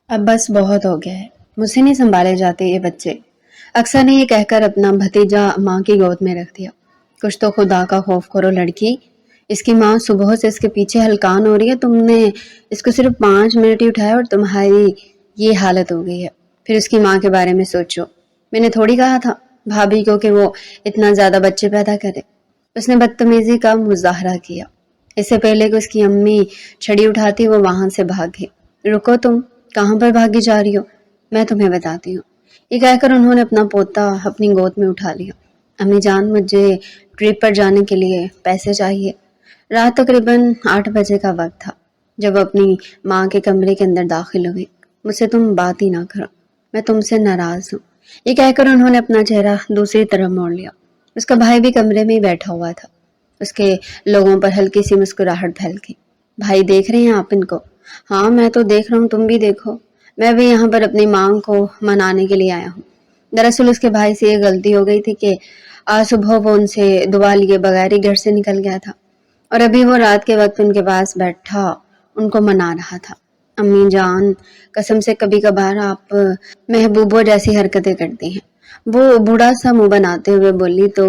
اب بس بہت ہو گیا ہے، مجھ سے نہیں سنبھالے جاتے یہ بچے۔ اکثر نے یہ کہہ کر اپنا بھتیجا ماں کی گود میں رکھ دیا۔ کچھ تو خدا کا خوف کرو لڑکی، اس کی ماں صبح سے اس کے پیچھے ہلکان ہو رہی ہے، تم نے اس کو صرف 5 منٹ ہی اٹھایا اور تمہاری یہ حالت ہو گئی ہے۔ پھر اس کی ماں کے بارے میں سوچو، میں نے تھوڑی کہا تھا بھابھی کو کہ وہ اتنا زیادہ بچے پیدا کرے۔ اس نے بدتمیزی کا مظاہرہ کیا۔ اس سے پہلے کہ اس کی امی چھڑی اٹھاتی وہ وہاں سے بھاگ گئی۔ رکو تم، کہاں پر بھاگی جا رہی ہو؟ میں تمہیں بتاتی ہوں۔ یہ کہہ کر انہوں نے اپنا پوتا اپنی گود میں اٹھا لیا۔ امی جان، مجھے ٹرپ پر جانے کے لیے پیسے چاہیے۔ رات تقریباً 8 بجے کا وقت تھا جب وہ اپنی ماں کے کمرے کے اندر داخل ہوئی۔ مجھ سے تم بات ہی نہ کرو، میں تم سے ناراض ہوں۔ یہ کہہ کر انہوں نے اپنا چہرہ دوسری طرف موڑ لیا۔ اس کا بھائی بھی کمرے میں ہی بیٹھا ہوا تھا۔ اس کے لوگوں پر ہلکی سی مسکراہٹ پھیل گئی۔ بھائی دیکھ رہے ہیں آپ ان کو؟ ہاں میں تو دیکھ رہا ہوں، تم بھی دیکھو۔ میں بھی یہاں پر اپنی ماں کو منانے کے لیے آیا ہوں۔ دراصل اس کے بھائی سے یہ غلطی ہو گئی تھی کہ آج صبح وہ ان سے دعا لیے بغیر ہی گھر سے نکل گیا تھا اور ابھی وہ رات کے وقت ان کے پاس بیٹھا ان کو منا رہا تھا۔ امی جان، قسم سے کبھی کبھار آپ محبوبوں جیسی حرکتیں کرتی ہیں۔ وہ بوڑھا سا منہ بناتے ہوئے بولی تو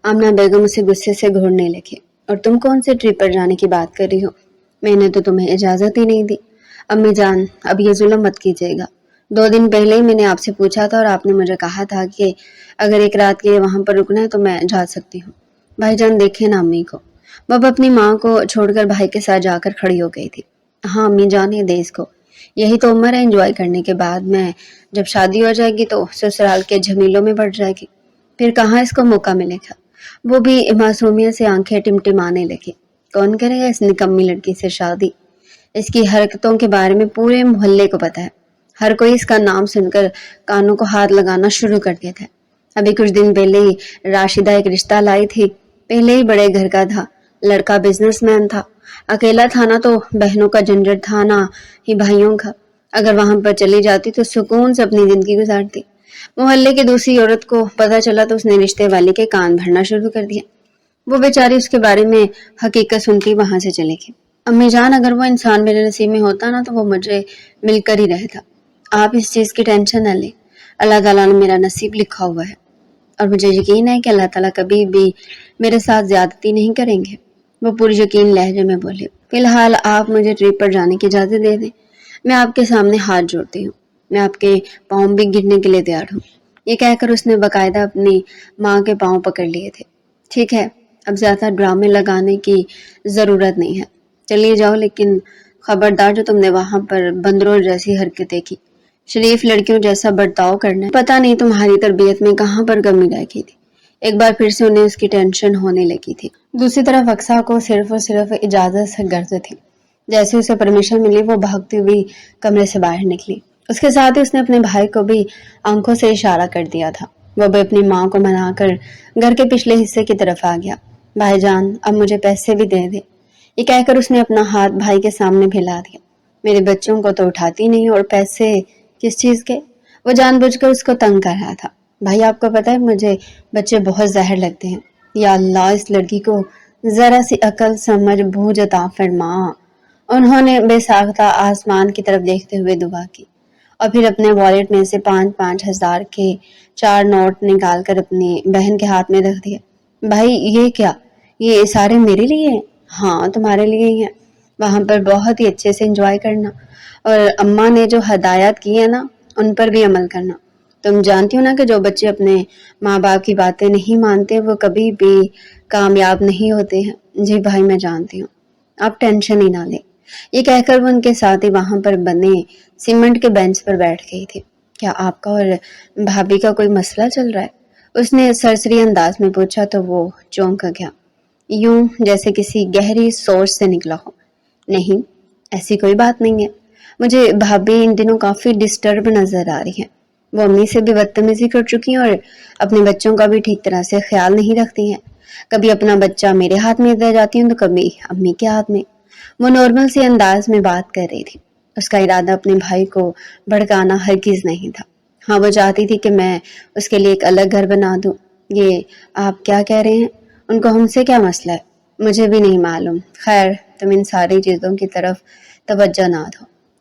آمنہ بیگم اسے غصے سے گھورنے لگی۔ اور تم کون سے ٹرپ پر جانے کی بات کر رہی ہو؟ میں نے تو تمہیں اجازت ہی نہیں دی۔ امی جان، اب یہ ظلم مت کیجیے گا۔ 2 دن پہلے ہی میں نے آپ سے پوچھا تھا اور آپ نے مجھے کہا تھا کہ اگر ایک رات کے لیے وہاں پر رکنا ہے تو میں جا سکتی ہوں۔ بھائی جان دیکھیں نا امی کو۔ وہ اب اپنی ماں کو چھوڑ کر بھائی کے ساتھ جا کر کھڑی ہو گئی تھی۔ ہاں امی جان، یہ دے اس کو، یہی تو عمر ہے انجوائے کرنے کے بعد میں جب شادی ہو جائے گی تو سسرال کے جھمیلوں میں بڑھ جائے گی، پھر کہاں اس کو موقع ملے گا۔ وہ بھی معصومیت سے آنکھیں ٹمٹمانے لگی۔ کون کرے گا اس نکمی لڑکی سے شادی؟ اس کی حرکتوں کے بارے میں پورے محلے کو پتا ہے۔ ہر کوئی اس کا نام سن کر کانوں کو ہاتھ لگانا شروع کر دیا تھا۔ ابھی کچھ دن پہلے ہی راشدہ ایک رشتہ لائی تھی، پہلے ہی بڑے گھر کا تھا، لڑکا بزنس مین تھا، اکیلا تھا نہ تو بہنوں کا جھنجٹ تھا نہ ہی بھائیوں کا۔ اگر وہاں پر چلی جاتی تو سکون سے اپنی زندگی گزارتی۔ محلے کی دوسری عورت کو پتہ چلا تو اس نے رشتے والی کے کان بھرنا شروع کر دیا۔ وہ بیچاری اس کے بارے میں حقیقت سنتی وہاں سے چلی گئی۔ امی جان، اگر وہ انسان میرے نصیب میں ہوتا نا تو وہ مجھے مل کر ہی رہتا۔ آپ اس چیز کی ٹینشن نہ لیں، اللہ تعالیٰ نے میرا نصیب لکھا ہوا ہے اور مجھے یقین ہے کہ اللہ تعالیٰ کبھی بھی میرے ساتھ زیادتی نہیں کریں گے۔ وہ پوری یقین لہجے میں بولے، فی الحال آپ مجھے ٹرپ پر جانے کی اجازت دے دیں، میں آپ کے سامنے ہاتھ جوڑتی ہوں، میں آپ کے پاؤں بھی گرنے کے لیے تیار ہوں۔ یہ کہہ کر اس نے باقاعدہ اپنی ماں کے پاؤں پکڑ لیے تھے۔ ٹھیک ہے، اب زیادہ ڈرامے لگانے کی ضرورت نہیں ہے، چلیے جاؤ، لیکن خبردار جو تم نے وہاں پر بندروں جیسی حرکتیں کی، شریف لڑکیوں جیسا برتاؤ کرنا ہے، پتہ نہیں تمہاری تربیت میں کہاں پر کمی رہ گئی تھی۔ ایک بار پھر سے انہیں اس کی ٹینشن ہونے لگی تھی۔ دوسری طرف اقصیٰ کو صرف اور صرف اجازت سے غرض تھی۔ جیسے اسے پرمیشن ملی وہ بھاگتی ہوئی کمرے سے باہر نکلی۔ اس کے ساتھ ہی اس نے اپنے بھائی کو بھی آنکھوں سے اشارہ کر دیا تھا۔ وہ بھی اپنی ماں کو منا کر گھر کے پچھلے حصے کی طرف آ گیا۔ بھائی جان، اب مجھے پیسے بھی دے دے۔ یہ کہہ کر اس نے اپنا ہاتھ بھائی کے سامنے پھیلا دیا۔ میرے بچوں کو تو اٹھاتی نہیں، اور پیسے کس چیز کے؟ وہ جان بوجھ کر اس کو تنگ کر رہا تھا۔ بھائی آپ کو پتہ ہے مجھے بچے بہت زہر لگتے ہیں، یا اللہ اس لڑکی کو ذرا سی عقل سمجھ بوجھ عطا فرما۔ انہوں نے بے ساختہ آسمان کی طرف دیکھتے ہوئے دعا کی اور پھر اپنے والیٹ میں سے 5-5 ہزار کے 4 نوٹ نکال کر اپنی بہن کے ہاتھ میں رکھ دیے۔ بھائی یہ کیا؟ یہ سارے میرے لیے ہیں؟ ہاں تمہارے لیے ہی ہیں، وہاں پر بہت ہی اچھے سے انجوائے کرنا، اور اماں نے جو ہدایات کی ہے نا ان پر بھی عمل کرنا۔ تم جانتی ہو نا کہ جو بچے اپنے ماں باپ کی باتیں نہیں مانتے وہ کبھی بھی کامیاب نہیں ہوتے ہیں۔ جی بھائی میں جانتی ہوں، آپ ٹینشن ہی نہ لیں۔ یہ کہہ کر وہ ان کے ساتھ ہی وہاں پر بنے سیمنٹ کے بینچ پر بیٹھ گئی تھی۔ کیا آپ کا اور بھابھی کا کوئی مسئلہ چل رہا ہے؟ اس نے سرسری انداز میں پوچھا تو وہ چونک گیا، یوں جیسے کسی گہری سوچ سے نکلا ہو۔ نہیں، ایسی کوئی بات نہیں ہے، مجھے بھابھی ان دنوں کافی ڈسٹرب نظر آ رہی ہے۔ وہ امی سے بھی بدتمیزی کر چکی ہیں اور اپنے بچوں کا بھی ٹھیک طرح سے خیال نہیں رکھتی ہیں۔ کبھی اپنا بچہ میرے ہاتھ میں دے جاتی ہیں تو کبھی امی کے ہاتھ میں۔ وہ نارمل سے انداز میں بات کر رہی تھی۔ اس کا ارادہ اپنے بھائی کو بھڑکانا ہرگز نہیں تھا۔ ہاں وہ چاہتی تھی کہ میں اس کے لیے ایک الگ گھر بنا دوں۔ یہ آپ کیا کہہ رہے ہیں؟ ان کو ہم سے کیا مسئلہ ہے؟ مجھے بھی نہیں معلوم۔ خیر تم ان ساری چیزوں کی طرف توجہ نہ دو،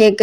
1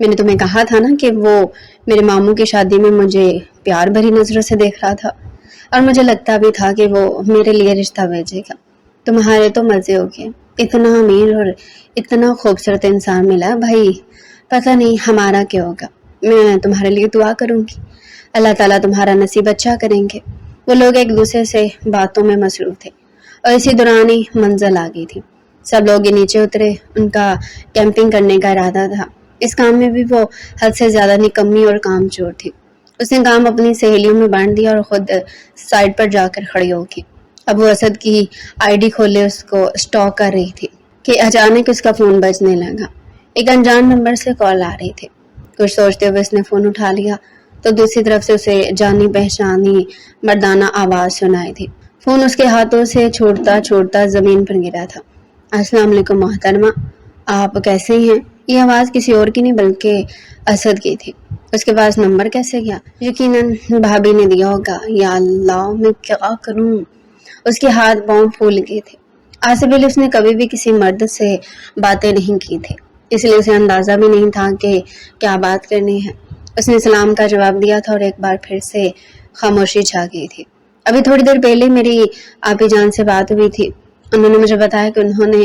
میں نے تمہیں کہا تھا نا کہ وہ میرے ماموں کی شادی میں مجھے پیار بھری نظروں سے دیکھ رہا تھا، اور مجھے لگتا بھی تھا کہ وہ میرے لیے رشتہ بھیجے گا۔ تمہارے تو مزے ہو گئے، اتنا امیر اور اتنا خوبصورت انسان ملا بھائی، پتہ نہیں ہمارا کیا ہوگا۔ میں تمہارے لیے دعا کروں گی، اللہ تعالیٰ تمہارا نصیب اچھا کریں گے۔ وہ لوگ ایک دوسرے سے باتوں میں مصروف تھے اور اسی دوران ہی منزل آ گئی تھی۔ سب لوگ نیچے اترے، ان کا کیمپنگ کرنے کا ارادہ تھا۔ اس کام میں بھی وہ حد سے زیادہ نکمی اور کام چور تھی۔ اس نے کام اپنی سہیلیوں میں بانٹ دیا اور خود سائٹ پر جا کر کھڑی ہو گئی۔ اب وہ اسد کی آئی ڈی کھولے اس کو سٹاک کر رہی تھی کہ اچانک اس کا فون بجنے لگا۔ ایک انجان نمبر سے کال آ رہی تھی۔ کچھ سوچتے ہوئے اس نے فون اٹھا لیا تو دوسری طرف سے اسے جانی پہچانی مردانہ آواز سنائی تھی۔ فون اس کے ہاتھوں سے چھوٹتا چھوٹتا زمین پر گرا تھا۔ السلام علیکم محترمہ، آپ کیسے ہیں؟ یہ آواز کسی اور کی نہیں بلکہ اسد کی تھی۔ اس کے پاس نمبر کیسے گیا؟ یقیناً بھابھی نے دیا ہوگا۔ یا اللہ، میں کیا کروں؟ اس کے ہاتھ پاؤں پھول گئے تھے۔ آج سے پہلے اس نے کبھی بھی کسی مرد سے باتیں نہیں کی تھی، اس لیے اسے اندازہ بھی نہیں تھا کہ کیا بات کرنی ہے۔ اس نے سلام کا جواب دیا تھا اور ایک بار پھر سے خاموشی چھا گئی تھی۔ ابھی تھوڑی دیر پہلے میری آپی جان سے بات ہوئی تھی، انہوں نے مجھے بتایا کہ انہوں نے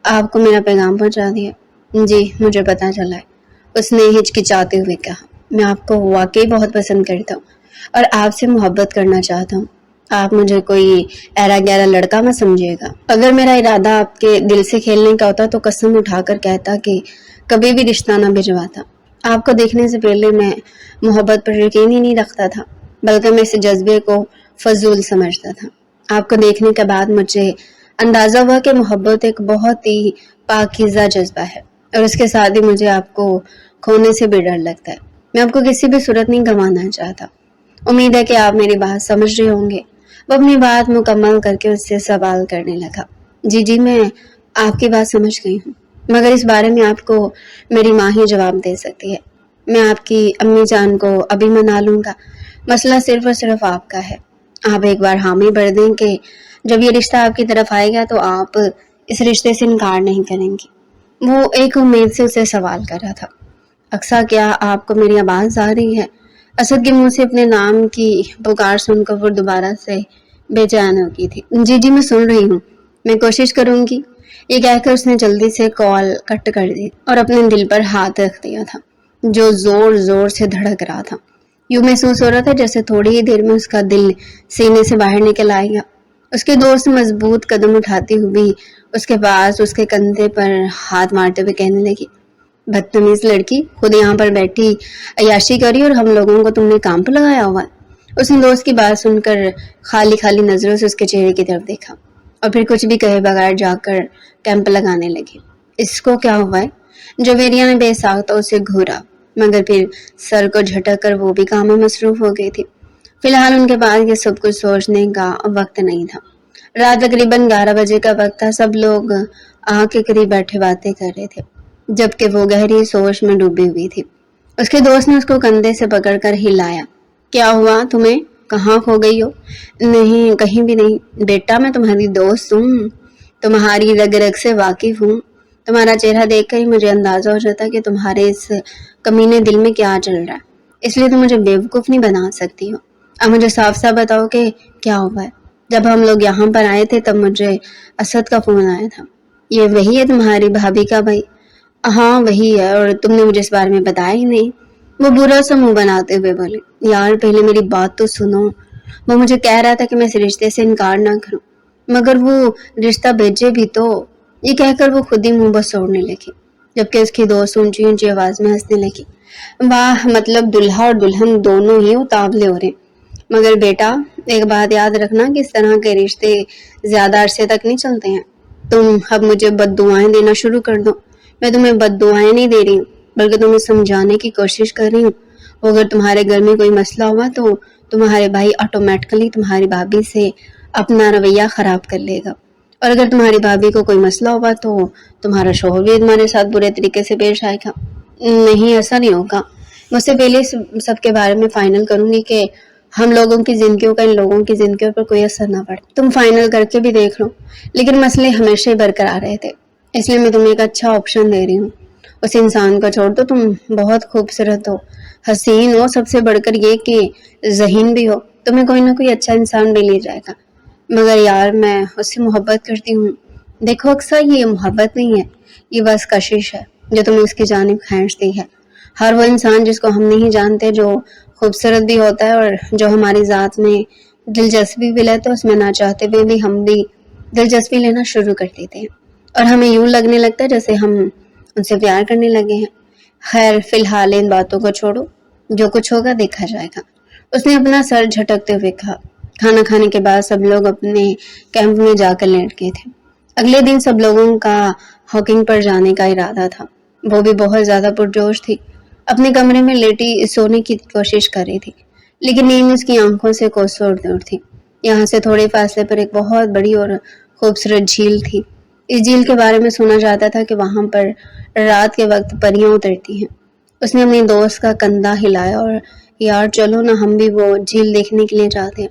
آپ کو میرا پیغام پہنچا دیا۔ جی مجھے پتا چلا ہے، اس نے ہچکچاتے ہوئے کہا۔ میں آپ کو واقعی بہت پسند کرتا ہوں اور آپ سے محبت کرنا چاہتا ہوں۔ آپ مجھے کوئی ایرا گیرا لڑکا مت سمجھیے گا۔ اگر میرا ارادہ آپ کے دل سے کھیلنے کا ہوتا تو قسم اٹھا کر کہتا کہ کبھی بھی رشتہ نہ بھجواتا۔ آپ کو دیکھنے سے پہلے میں محبت پر یقین ہی نہیں رکھتا تھا، بلکہ میں اس جذبے کو فضول سمجھتا تھا۔ آپ کو دیکھنے کے بعد مجھے اندازہ ہوا کہ محبت ایک بہت ہی پاکیزہ جذبہ ہے، اور اس کے ساتھ ہی مجھے آپ کو کھونے سے بھی ڈر لگتا ہے۔ میں آپ کو کسی بھی صورت نہیں گنوانا چاہتا۔ امید ہے کہ آپ میری بات سمجھ رہے ہوں گے۔ وہ اپنی بات مکمل کر کے اس سے سوال کرنے لگا۔ جی میں آپ کی بات سمجھ گئی ہوں، مگر اس بارے میں آپ کو میری ماں ہی جواب دے سکتی ہے۔ میں آپ کی امی جان کو ابھی منا لوں گا، مسئلہ صرف اور صرف آپ کا ہے۔ آپ ایک بار حامی بھر دیں کہ جب یہ رشتہ آپ کی طرف آئے گا تو آپ اس رشتے سے انکار نہیں کریں گی۔ وہ ایک امید سے اسے سوال کر رہا تھا۔ اقصیٰ، کیا آپ کو میری آواز آ رہی ہے؟ اسد کے منہ سے اپنے نام کی پکار سن کر وہ دوبارہ سے بے چین ہو گئی تھی۔ جی میں سن رہی ہوں، میں کوشش کروں گی۔ یہ کہہ کر اس نے جلدی سے کال کٹ کر دی اور اپنے دل پر ہاتھ رکھ دیا تھا جو زور زور سے دھڑک رہا تھا۔ یوں محسوس ہو رہا تھا جیسے تھوڑی ہی دیر میں اس کا دل سینے سے باہر نکل آئے گا۔ اس کے دوست مضبوط قدم اٹھاتی ہوئی اس کے پاس اس کے کندھے پر ہاتھ مارتے ہوئے کہنے لگی، بدتمیز لڑکی، خود یہاں پر بیٹھی عیاشی کری اور ہم لوگوں کو تم نے کام پر لگایا ہوا ہے۔ اس نے دوست کی بات سن کر خالی خالی نظروں سے اس کے چہرے کی طرف دیکھا اور پھر کچھ بھی کہے بغیر جا کر کیمپ لگانے لگی۔ اس کو کیا ہوا ہے؟ جویریہ نے بے ساختہ اسے گھورا، مگر پھر سر کو جھٹک کر وہ بھی کام میں مصروف ہو گئی تھی۔ فی الحال ان کے پاس یہ سب کچھ سوچنے کا وقت نہیں تھا۔ رات تقریباً 11 بجے کا وقت تھا۔ سب لوگ آگ کے قریب بیٹھے باتیں کر رہے تھے جبکہ وہ گہری سوچ میں ڈوبی ہوئی تھی۔ اس کے دوست نے اس کو کندھے سے پکڑ کر ہلایا۔ کیا ہوا تمہیں؟ کہاں کھو گئی ہو؟ نہیں کہیں بھی نہیں بیٹا، میں تمہاری دوست ہوں، تمہاری رگ رگ سے واقف ہوں۔ تمہارا چہرہ دیکھ کر ہی مجھے اندازہ ہو جاتا کہ تمہارے اس کمینے دل میں کیا چل رہا ہے، اس لیے تم مجھے بیوقوف نہیں بنا سکتی ہو۔ اب مجھے صاف صاف بتاؤ کہ کیا ہوا ہے۔ جب ہم لوگ یہاں پر آئے تھے تب مجھے اسد کا فون آیا تھا۔ یہ وہی ہے تمہاری بھابھی کا بھائی؟ ہاں وہی ہے، اور تم نے مجھے اس بارے میں بتایا ہی نہیں۔ وہ برا سا منہ بناتے ہوئے بولے، یار پہلے میری بات تو سنو۔ وہ مجھے کہہ رہا تھا کہ میں اس رشتے سے انکار نہ کروں، مگر وہ رشتہ بھیجے بھی تو۔ یہ کہہ کر وہ خود ہی منہ بسوڑنے لگی جبکہ اس کی دوست اونچی اونچی آواز میں ہنسنے لگی۔ واہ، مطلب دلہا اور دلہن دونوں ہی اتاولے ہو رہے۔ مگر بیٹا ایک بات یاد رکھنا کہ اس طرح کے رشتے زیادہ عرصے تک نہیں چلتے ہیں۔ تم اب مجھے بد دعائیں دینا شروع کر دو۔ میں تمہیں بد دعائیں نہیں دے رہی ہوں بلکہ تمہیں سمجھانے کی کوشش کر رہی ہوں۔ اگر تمہارے گھر میں کوئی مسئلہ ہوا تو تمہارے بھائی آٹومیٹکلی تمہاری بھابھی سے اپنا رویہ خراب کر لے گا، اور اگر تمہاری بھابھی کو کوئی مسئلہ ہوا تو تمہارا شوہر بھی تمہارے ساتھ برے طریقے سے پیش آئے گا۔ نہیں ایسا نہیں ہوگا۔ مجھ سے پہلے سب کے بارے میں فائنل کروں گی کہ ہم لوگوں کی زندگیوں کا ان لوگوں کی زندگیوں پر کوئی اثر نہ پڑے۔ تم فائنل کر کے بھی دیکھ لو۔ لیکن مسئلے ہمیشہ ہی برقرار رہے تھے، اس لیے میں تمہیں ایک اچھا آپشن دے رہی ہوں۔ اس انسان کو چھوڑ دو، تم بہت خوبصورت ہو، حسین ہو، سب سے بڑھ کر یہ کہ ذہین بھی ہو، تمہیں کوئی نہ کوئی اچھا انسان بھی لے جائے گا، مگر یار میں اس سے محبت کرتی ہوں۔ دیکھو اکثر یہ محبت نہیں ہے، یہ بس کشش ہے جو تمہیں اس کی جانب کھینچتی ہے۔ ہر وہ انسان جس کو ہم نہیں جانتے، جو خوبصورت بھی ہوتا ہے اور جو ہماری ذات میں دلچسپی بھی لیتا ہے، اس میں نہ چاہتے ہوئے بھی ہم بھی دلچسپی لینا شروع کر دیتے ہیں اور ہمیں یوں لگنے لگتا ہے جیسے ہم ان سے پیار کرنے لگے ہیں۔ خیر فی الحال ان باتوں کو چھوڑو، جو کچھ ہوگا دیکھا جائے گا۔ اس نے اپنا سر جھٹکتے ہوئے کہا۔ کھانا کھانے کے بعد سب لوگ اپنے کیمپ میں جا کر لیٹ گئے تھے۔ اگلے دن سب لوگوں کا ہاکنگ پر جانے کا ارادہ تھا۔ وہ بھی بہت زیادہ پرجوش تھی، اپنے کمرے میں لیٹی سونے کی کوشش کر رہی تھی، لیکن نیند اس کی آنکھوں سے کوسوں دور تھی۔ یہاں سے تھوڑے فاصلے پر ایک بہت بڑی اور خوبصورت جھیل تھی۔ اس جھیل کے بارے میں سنا جاتا تھا کہ وہاں پر رات کے وقت پریاں اترتی ہیں۔ اس نے اپنی دوست کا کندھا ہلایا اور یار چلو نا، ہم بھی وہ جھیل دیکھنے کے لیے جاتے ہیں۔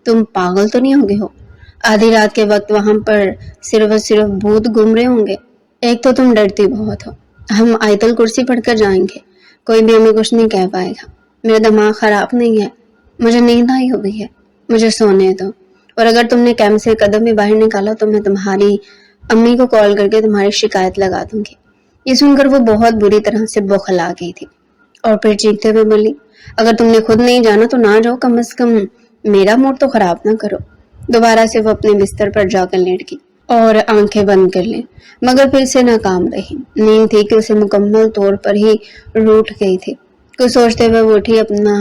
تم پاگل تو نہیں ہو گئے ہو؟ آدھی رات کے وقت وہاں پر صرف بھوت گھوم رہے ہوں گے؟ ایک تو تم ڈرتی بہت ہو، ہم آیت الکرسی پڑھ کر جائیں گے، کوئی بھی ہمیں کچھ نہیں کہہ پائے گا۔ میرا دماغ خراب نہیں ہے، مجھے نیند آئی ہوئی ہے، مجھے سونے دو، اور اگر تم نے کیمپ سے قدم بھی باہر نکالا تو میں تمہاری امی کو کال کر کے تمہاری شکایت لگا دوں گی۔ یہ سن کر وہ بہت بری طرح سے بوکھلا گئی تھی اور پھر چیختے ہوئے بولی، اگر تم نے خود نہیں جانا تو نہ جاؤ، کم از کم میرا موڈ تو خراب نہ کرو۔ دوبارہ سے وہ اپنے بستر پر جا کر لیٹ گئی اور آنکھیں بند کر لیں، مگر پھر سے ناکام رہی۔ نیند تھی کہ اسے مکمل طور پر ہی روٹ گئی تھی۔ کچھ سوچتے ہوئے وہ اٹھی، اپنا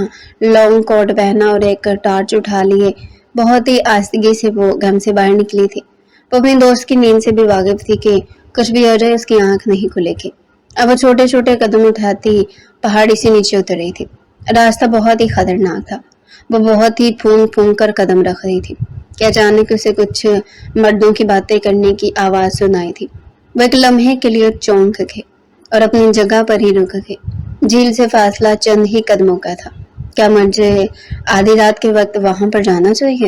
لانگ کوٹ پہنا اور ایک ٹارچ اٹھا لیے بہت ہی آہستگی سے وہ گھر سے باہر نکلی تھی۔ وہ اپنی دوست کی نیند سے بھی واقف تھی کہ کچھ بھی ہو جائے اس کی آنکھ نہیں کھلے گی۔ اب وہ چھوٹے چھوٹے قدم اٹھاتی پہاڑی سے نیچے اتر رہی تھی۔ راستہ بہت ہی خطرناک تھا، وہ بہت ہی پھونک پھونک کر قدم رکھ رہی تھی کہ اچانک اسے کچھ مردوں کی باتیں کرنے کی آواز سنائی تھی۔ وہ ایک لمحے کے لیے چونک گئے اور اپنی جگہ پر ہی رک گئے۔ جھیل سے فاصلہ چند ہی قدموں کا تھا۔ کیا مجھے آدھی رات کے وقت وہاں پر جانا چاہیے؟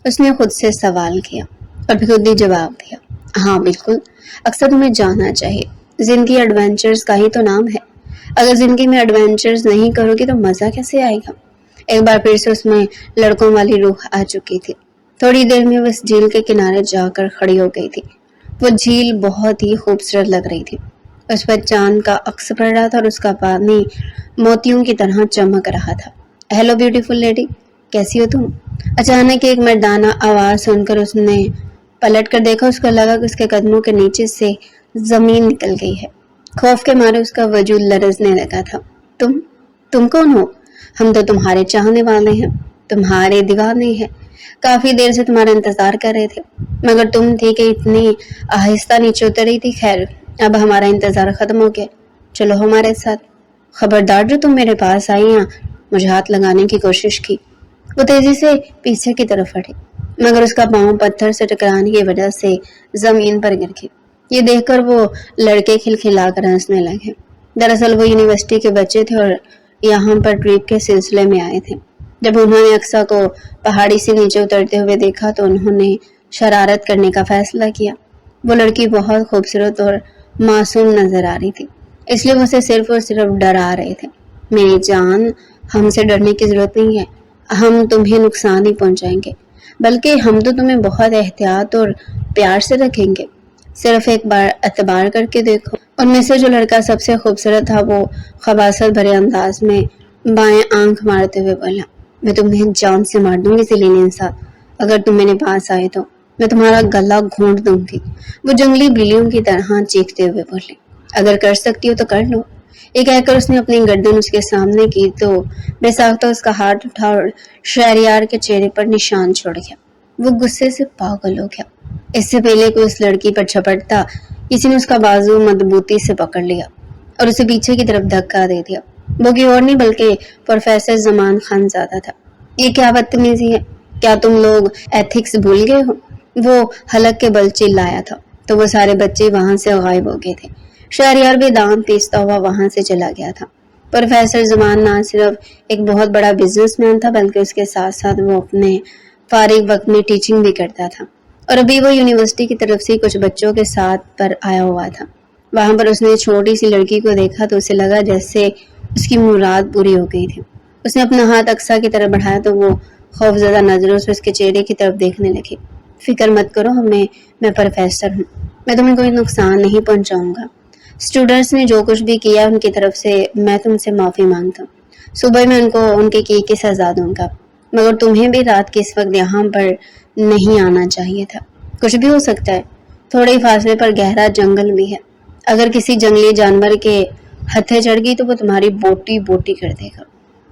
اس نے خود سے سوال کیا اور پھر خود ہی جواب دیا، ہاں بالکل، اکثر تمہیں جانا چاہیے، زندگی ایڈونچرز کا ہی تو نام ہے۔ اگر زندگی میں ایڈونچرز نہیں کرو گی تو مزہ کیسے آئے گا؟ ایک بار پھر سے اس میں لڑکوں والی روح آ چکی تھی۔ تھوڑی دیر میں وہ اس جھیل کے کنارے جا کر کھڑی ہو گئی تھی۔ وہ جھیل بہت ہی خوبصورت لگ رہی تھی، اس پر چاند کا عکس پڑ رہا تھا اور اس کا پانی موتیوں کی طرح چمک رہا تھا۔ ہیلو بیوٹیفل لیڈی، کیسی ہو تم؟ اچانک ایک مردانہ آواز سن کر اس نے پلٹ کر دیکھا۔ اس کو لگا کہ اس کے قدموں کے نیچے سے زمین نکل گئی ہے۔ خوف کے مارے اس کا وجود لرزنے لگا تھا۔ تم کون ہو؟ ہم تو تمہارے چاہنے والے ہیں، تمہارے دیوانے ہیں، کافی دیر سے تمہارا انتظار کر رہے تھے، مگر تم تھی کہ اتنی آہستہ نیچے اتر رہی تھی۔ خیر اب ہمارا انتظار ختم ہو گیا، چلو ہمارے ساتھ۔ خبردار جو تم میرے پاس آئی یا مجھے ہاتھ لگانے کی کوشش کی۔ وہ تیزی سے پیچھے کی طرف ہٹی، مگر اس کا پاؤں پتھر سے ٹکرانے کی وجہ سے زمین پر گر گئی۔ یہ دیکھ کر وہ لڑکے کھلکھلا کر ہنسنے لگے۔ دراصل وہ یونیورسٹی کے بچے تھے اور یہاں پر ٹرپ کے سلسلے میں آئے تھے۔ جب انہوں نے اقصیٰ کو پہاڑی سے نیچے اترتے ہوئے دیکھا تو انہوں نے شرارت کرنے کا فیصلہ کیا۔ وہ لڑکی بہت خوبصورت اور معصوم نظر آ رہی تھی، اس لیے وہ اسے صرف اور صرف ڈرا رہے تھے۔ میری جان، ہم سے ڈرنے کی ضرورت نہیں ہے، ہم تمہیں نقصان نہیں پہنچائیں گے، بلکہ ہم تو تمہیں بہت احتیاط اور پیار سے رکھیں گے۔ صرف ایک بار اعتبار کر کے دیکھو۔ ان میں سے جو لڑکا سب سے خوبصورت تھا وہ خباثت بھرے انداز میں بائیں آنکھ مارتے ہوئے بولا، میں تمہیں جان سے مار دوں گی ذلیل انسان، اگر تم میرے پاس آئے تو میں تمہارا گلا گھونٹ دوں گی۔ وہ جنگلی بلیوں کی طرح چیختے ہوئے بولی، اگر کر سکتی ہو تو کر لو۔ یہ کہہ کر اس نے اپنی گردن اس کے سامنے کی تو بے ساختہ اس کا ہاتھ اٹھا اور شہریار کے چہرے پر نشان چھوڑ گیا۔ وہ غصے سے پاگل ہو گیا۔ اس سے پہلے کہ اس لڑکی پر جھپٹتا، کسی نے اس کا بازو مضبوطی سے پکڑ لیا اور اسے پیچھے کی طرف دھکا دے دیا۔ وہ کوئی اور نہیں بلکہ پروفیسر زمان خان زادہ تھا۔ یہ کیا بدتمیزی ہے؟ کیا تم لوگ ایتھکس بھول گئے ہو؟ وہ حلق کے بل چلایا تھا تو وہ سارے بچے وہاں سے غائب ہو گئے تھے۔ شہریار بھی دانت پیستا ہوا وہاں سے چلا گیا تھا۔ پروفیسر زمان نہ صرف ایک بہت بڑا بزنس مین تھا بلکہ اس کے ساتھ ساتھ وہ اپنے فارغ وقت میں ٹیچنگ بھی کرتا تھا، اور ابھی وہ یونیورسٹی کی طرف سے کچھ بچوں کے ساتھ پر آیا ہوا تھا۔ وہاں پر اس نے چھوٹی سی لڑکی کو دیکھا تو اسے لگا جیسے اس کی مراد پوری ہو گئی تھی۔ اس نے اپنا ہاتھ اقصیٰ کی طرف بڑھایا تو وہ خوفزدہ نظروں سے اس کے چہرے کی طرف دیکھنے لگی۔ فکر مت کرو، میں پروفیسر ہوں، میں تمہیں کوئی نقصان نہیں پہنچاؤں گا۔ اسٹوڈنٹس نے جو کچھ بھی کیا ان کی طرف سے میں تم سے معافی مانگتا ہوں۔ صبح میں ان کو ان کے کی سزا دوں گا، مگر تمہیں بھی رات کے اس وقت یہاں پر نہیں آنا چاہیے تھا۔ کچھ بھی ہو سکتا ہے، تھوڑے ہی فاصلے پر گہرا جنگل بھی ہے، اگر کسی جنگلی جانور کے ہتھے چڑھ گئی تو وہ تمہاری بوٹی بوٹی کر دے گا۔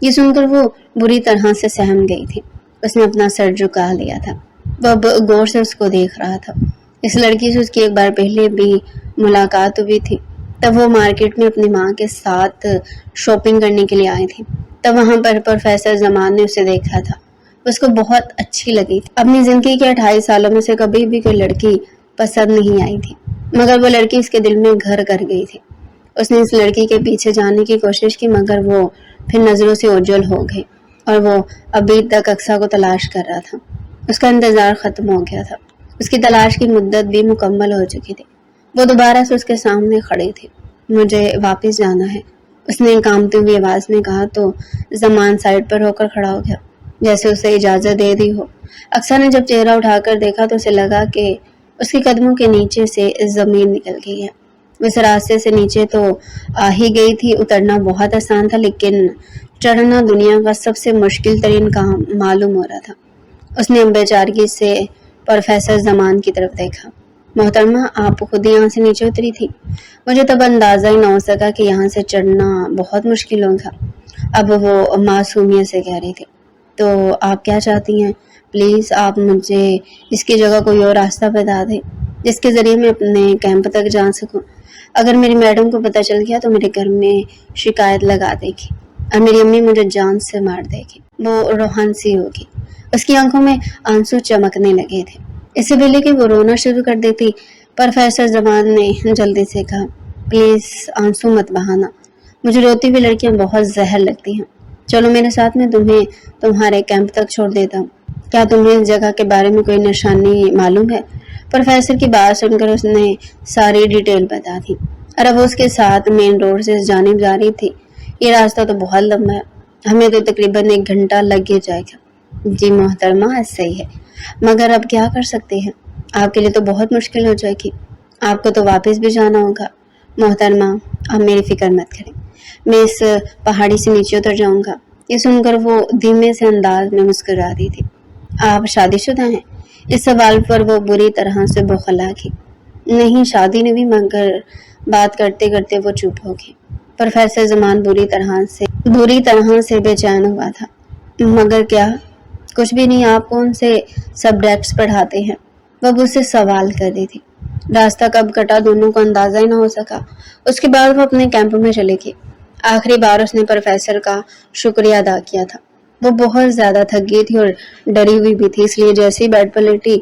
یہ سن کر وہ بری طرح سے سہم گئی تھی۔ اس نے اپنا سر جھکا لیا تھا، وہ اب غور سے اس کو دیکھ رہا تھا۔ اس لڑکی سے اس کی ایک بار پہلے بھی ملاقات ہوئی تھی، تب وہ مارکیٹ میں اپنی ماں کے ساتھ شاپنگ کرنے کے لیے آئی تھی۔ تب وہاں پر پروفیسر زمان نے اسے دیکھا تھا، اس کو بہت اچھی لگی تھی۔ اپنی زندگی کے 28 سالوں میں سے کبھی بھی کوئی لڑکی پسند نہیں آئی تھی، مگر وہ لڑکی اس کے دل میں گھر کر گئی تھی۔ اس نے اس لڑکی کے پیچھے جانے کی کوشش کی، مگر وہ پھر نظروں سے اوجھل ہو گئی اور وہ ابھی تک اقصیٰ کو تلاش کر رہا تھا۔ اس کا انتظار ختم ہو گیا تھا، اس کی تلاش کی مدت بھی مکمل ہو چکی تھی۔ وہ دوبارہ سے اس کے سامنے کھڑی تھی۔ مجھے واپس جانا ہے، اس نے کانپتی ہوئی آواز میں کہا تو زمان سائڈ پر ہو کر کھڑا ہو گیا، جیسے اسے اجازت دے دی ہو۔ اقصیٰ نے جب چہرہ اٹھا کر دیکھا تو اسے لگا کہ اس کے قدموں کے نیچے سے زمین نکل گئی ہے۔ اس راستے سے نیچے تو آ ہی گئی تھی، اترنا بہت آسان تھا، لیکن چڑھنا دنیا کا سب سے مشکل ترین کام معلوم ہو رہا تھا۔ اس نے بے چارگی سے پروفیسر زمان کی طرف دیکھا۔ محترمہ، آپ خود یہاں سے نیچے اتری تھی؟ مجھے تب اندازہ ہی نہ ہو سکا کہ یہاں سے چڑھنا بہت مشکل ہوگا، اب وہ معصومیت سے کہہ رہی تھی۔ تو آپ کیا چاہتی ہیں؟ پلیز آپ مجھے اس کی جگہ کوئی اور راستہ بتا دیں جس کے ذریعے میں اپنے کیمپ تک جا سکوں۔ اگر میری میڈم کو پتہ چل گیا تو میرے گھر میں شکایت لگا دے گی اور میری امی مجھے جان سے مار دے گی، وہ روحان سی ہوگی۔ اس کی آنکھوں میں آنسو چمکنے لگے تھے۔ اس سے پہلے کہ وہ رونا شروع کر دیتی، پروفیسر زمان نے جلدی سے کہا، پلیز آنسو مت بہانا، مجھے روتی ہوئی لڑکیاں بہت زہر لگتی ہیں۔ چلو میرے ساتھ، میں تمہیں تمہارے کیمپ تک چھوڑ دیتا ہوں۔ کیا تمہیں اس جگہ کے بارے میں کوئی نشانی معلوم ہے؟ پروفیسر کی بات سن کر اس نے ساری ڈیٹیل بتا دی، اور اب اس کے ساتھ مین روڈ سے اس جانب جا رہی تھی۔ یہ راستہ تو بہت لمبا ہے، ہمیں تو تقریباً 1 گھنٹہ لگ ہی جائے گا۔ جی محترمہ، صحیح ہے، مگر اب کیا کر سکتے ہیں؟ آپ کے لیے تو بہت مشکل ہو جائے گی، آپ کو تو واپس بھی جانا ہوگا۔ محترمہ، آپ میری فکر مت کریں، میں اس پہاڑی سے نیچے اتر جاؤں گا۔ یہ سن کر وہ دھیمے سے انداز میں مسکرا رہی تھی۔ آپ شادی شدہ ہیں؟ اس سوال پر وہ بری طرح سے بوکھلا گئی۔ نہیں، شادی نہیں، مگر بات کرتے کرتے وہ چپ ہو گئی۔ پروفیسر زمان بری طرح سے بے چین ہوا تھا۔ مگر کیا؟ کچھ بھی نہیں، آپ کون سے سبجیکٹس پڑھاتے ہیں؟ وہ اس سے سوال کر رہی تھی۔ راستہ کب کٹا دونوں کو اندازہ ہی نہ ہو سکا۔ اس کے بعد وہ اپنے کیمپ میں چلے گئی۔ آخری بار اس نے پروفیسر کا شکریہ ادا کیا تھا۔ وہ بہت زیادہ تھک گئی تھی اور ڈری ہوئی بھی تھی، اس لیے جیسے ہی بیڈ پر لیٹی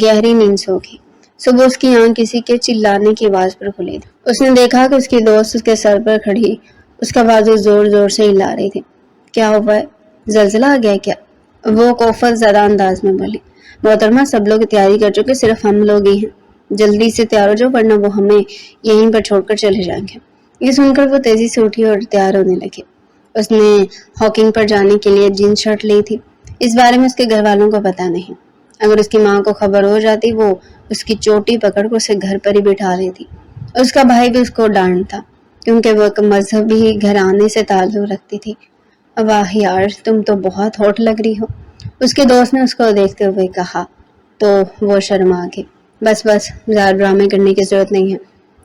گہری نیند سو گئی۔ صبح اس کی آنکھ کسی کے چلانے کی آواز پر کھلی تھی۔ اس نے دیکھا کہ اس کی دوست اس کے سر پر کھڑی اس کا بازو زور زور سے ہلا رہی تھی۔ کیا ہوا ہے؟ زلزلہ آ گیا کیا؟ وہ کوفت زدہ انداز میں بولی۔ محترمہ، سب لوگ تیاری کر چکے، صرف ہم لوگ ہی ہیں، جلدی سے تیار ہو جاؤ ورنہ وہ ہمیں یہیں پر چھوڑ کر چلے جائیں گے۔ یہ سن کر وہ تیزی سے اٹھی اور تیار ہونے لگی۔ اس نے ہاکنگ پر جانے کے لیے جینس شرٹ لی تھی۔ اس بارے میں اس کے گھر والوں کو پتہ نہیں، اگر اس کی ماں کو خبر ہو جاتی وہ اس کی چوٹی پکڑ کر اسے گھر پر ہی بٹھا لیتی۔ اس کا بھائی بھی اس کو ڈانٹتا کیونکہ وہ ایک مذہبی گھرانے سے تعلق رکھتی تھی۔ واہ یار، تم تو بہت ہوٹ لگ رہی ہو، اس کے دوست نے اس کو دیکھتے ہوئے کہا تو وہ شرما گئی۔ بس زیادہ ڈرامے کرنے کی ضرورت نہیں ہے،